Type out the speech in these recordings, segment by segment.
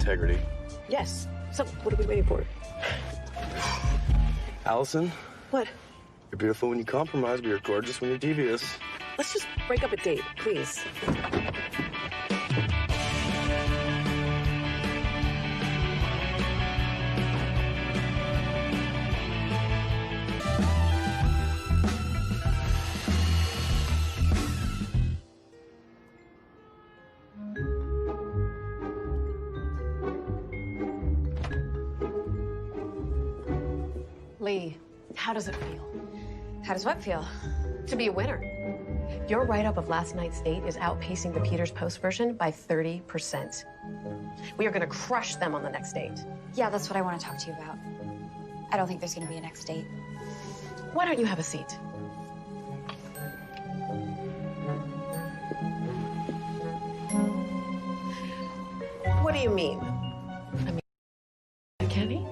integrity. Yes. So, what are we waiting for? Allison? What? You're beautiful when you compromise, but you're gorgeous when you're devious. Let's just break up a date, please. Lee, how does it feel? How does what feel? To be a winner. Your write-up of last night's date is outpacing the Peters Post version by 30%. We are going to crush them on the next date. Yeah, that's what I want to talk to you about. I don't think there's going to be a next date. Why don't you have a seat? What do you mean? I mean, can he?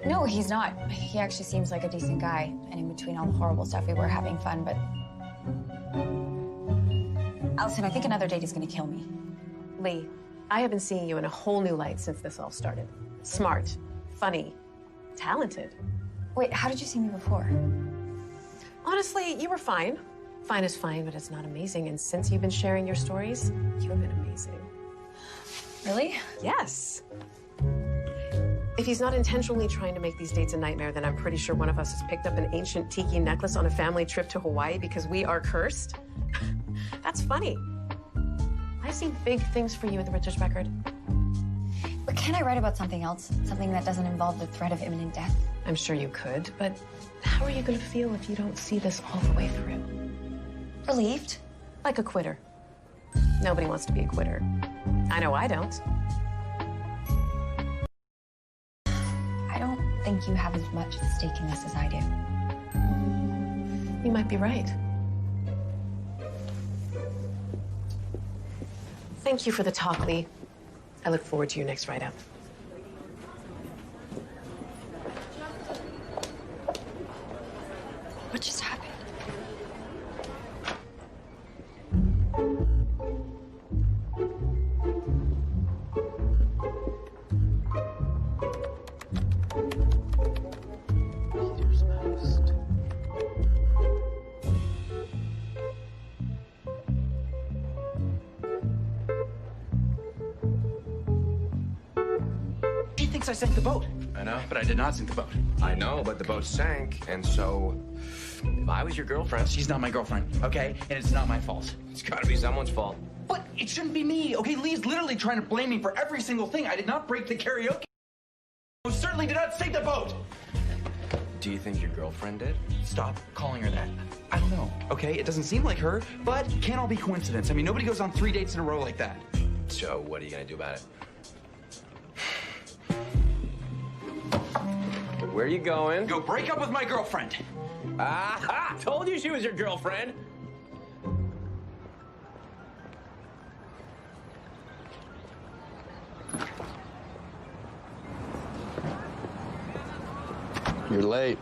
No, he's not. He actually seems like a decent guy. And in between all the horrible stuff, we were having fun, but... Allison, I think another date is going to kill me. Lee, I have been seeing you in a whole new light since this all started. Smart, funny, talented. Wait, how did you see me before? Honestly, you were fine. Fine is fine, but it's not amazing. And since you've been sharing your stories, you have been amazing. Really? Yes. If he's not intentionally trying to make these dates a nightmare, then I'm pretty sure one of us has picked up an ancient tiki necklace on a family trip to Hawaii because we are cursed. That's funny. I've seen big things for you at the Riches Record. But can I write about something else? Something that doesn't involve the threat of imminent death? I'm sure you could, but how are you going to feel if you don't see this all the way through? Relieved? Like a quitter. Nobody wants to be a quitter. I know I don't. I don't think you have as much at stake in this as I do. You might be right. Thank you for the talk, Lee. I look forward to your next write-up. What just happened? Peters Post. She thinks I sank the boat. I know. But I did not sink the boat. I know, but the boat sank, and so if I was your girlfriend, She's not my girlfriend, okay? And it's not my fault. it's gotta be someone's fault. But it shouldn't be me, okay? Lee's literally trying to blame me for every single thing. I did not break the karaoke. I certainly did not sink the boat. Do you think your girlfriend did? Stop calling her that. I don't know, okay? It doesn't seem like her, but it can't all be coincidence. I mean, nobody goes on 3 dates in a row like that. So what are you gonna do about it? Where are you going? Go break up with my girlfriend. Aha! Told you she was your girlfriend. You're late.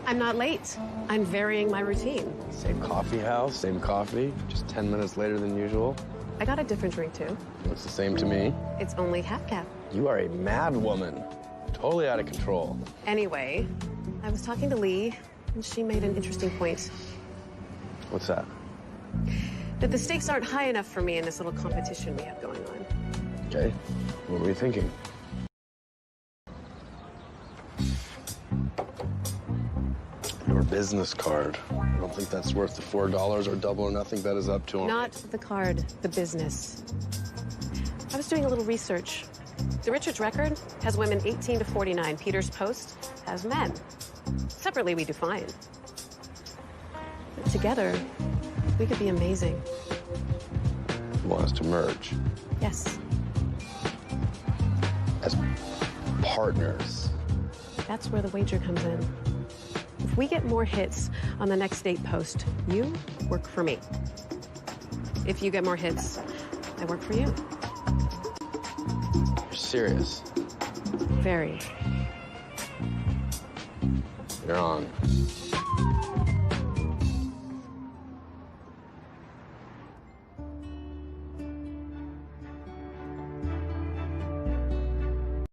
I'm not late. I'm varying my routine. Same coffee house, same coffee, just 10 minutes later than usual. I got a different drink, too. Looks the same to me. It's only half cap. You are a mad woman. Totally out of control. Anyway, I was talking to Lee, and she made an interesting point. What's that? That the stakes aren't high enough for me in this little competition we have going on. Okay. What were you thinking? Your business card. I don't think that's worth the $4 or double or nothing bet is up to him. Not the card, the business. I was doing a little research. The Richards Record has women 18 to 49. Peters Post has men. Separately, we do fine. But together, we could be amazing. You want us to merge Yes, as partners. that's where the wager comes in. If we get more hits on the next date post, you work for me. If you get more hits, I work for you. You're serious. Very. You're on.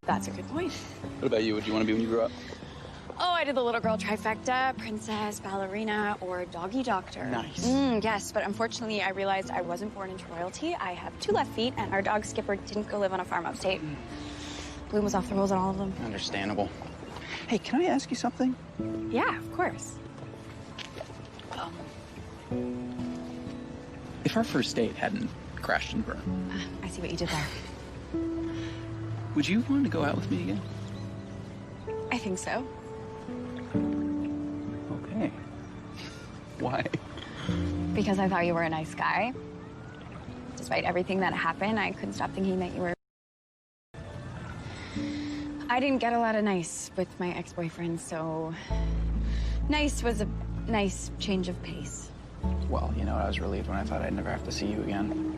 That's a good point. What about you? What do you want to be when you grow up? Oh, I did the little girl trifecta, princess, ballerina, or doggy doctor. Nice. Yes, but unfortunately, I realized I wasn't born into royalty. I have 2 left feet, and our dog Skipper didn't go live on a farm upstate. Bloom was off the rules on all of them. Understandable. Hey, can I ask you something? Yeah, of course. If our first date hadn't crashed and burned, I see what you did there. would you want to go out with me again? I think so. Okay. Why? Because I thought you were a nice guy. Despite everything that happened, I couldn't stop thinking that you were... I didn't get a lot of nice with my ex-boyfriend, so... Nice was a nice change of pace. Well, you know, I was relieved when I thought I'd never have to see you again.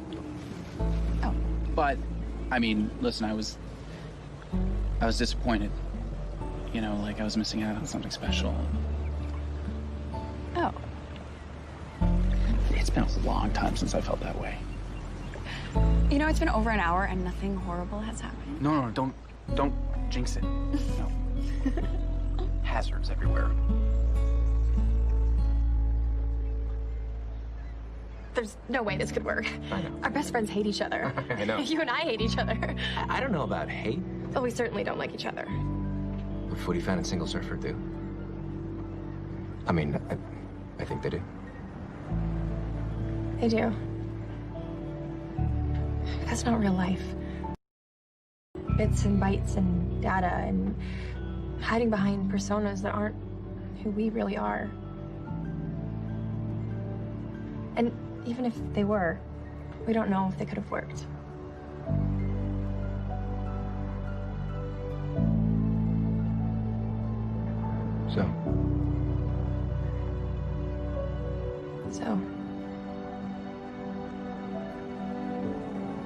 Oh. But, I mean, listen, I was disappointed. You know, like I was missing out on something special. Oh. It's been a long time since I felt that way. You know, it's been over an hour and nothing horrible has happened. No, don't jinx it. No. Hazards everywhere. There's no way this could work. I know. Our best friends hate each other. I know. You and I hate each other. I don't know about hate. But we certainly don't like each other. But Footy Fan and Single Surfer do. I mean, I think they do. They do. That's not real life. Bits and bytes and data and hiding behind personas that aren't who we really are. And even if they were, we don't know if they could have worked. So,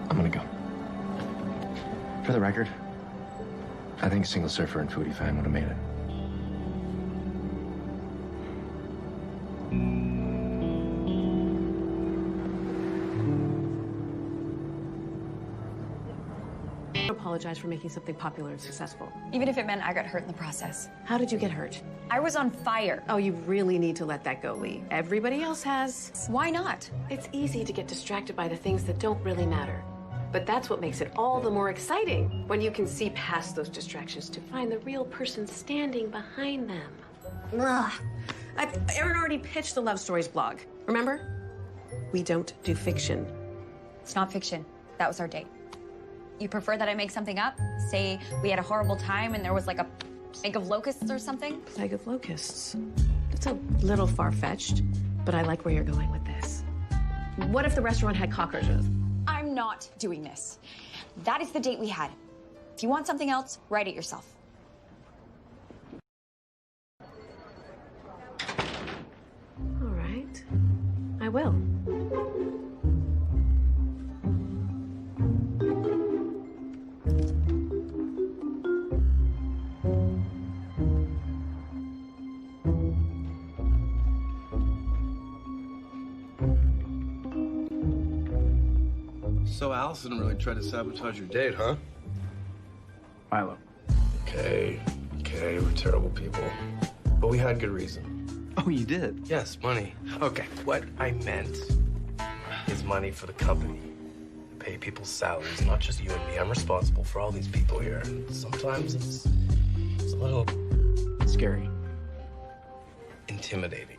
I'm gonna go. For the record, I think Single Surfer and Foodie Fan would have made it. Apologize for making something popular and successful. even if it meant I got hurt in the process. How did you get hurt? I was on fire. Oh, you really need to let that go, Lee. Everybody else has. Why not? It's easy to get distracted by the things that don't really matter. But that's what makes it all the more exciting when you can see past those distractions to find the real person standing behind them. Ugh. Erin already pitched the Love Stories blog. Remember? We don't do fiction. It's not fiction. That was our date. You prefer that I make something up? Say we had a horrible time and there was like a plague of locusts or something? Plague of locusts. That's a little far-fetched, but I like where you're going with this. What if the restaurant had cockroaches? I'm not doing this. That is the date we had. If you want something else, write it yourself. All right. I will. So Allison really tried to sabotage your date, huh? Milo. Okay, we're terrible people. But we had good reason. Oh, you did? Yes, money. Okay, what I meant is money for the company. Pay people's salaries, not just you and me. I'm responsible for all these people here. Sometimes it's a little Scary. intimidating.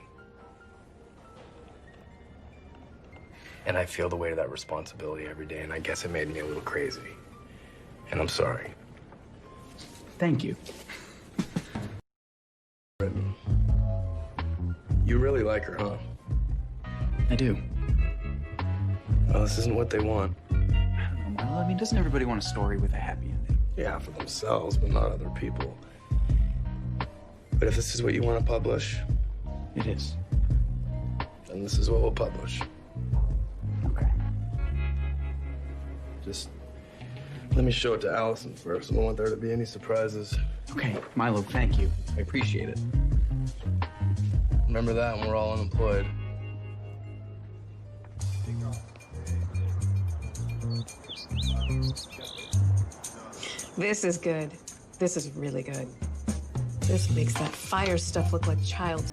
And I feel the weight of that responsibility every day, and I guess it made me a little crazy. And I'm sorry. Thank you. You really like her, huh? I do. Well, this isn't what they want. I don't know, Milo. I mean, doesn't everybody want a story with a happy ending? Yeah, for themselves, but not other people. But if this is what you want to publish, It is. then this is what we'll publish. Okay. Just let me show it to Allison first. I don't want there to be any surprises. Okay, Milo, thank you. I appreciate it. Remember that when we're all unemployed. This is good. This is really good. This makes that fire stuff look like child's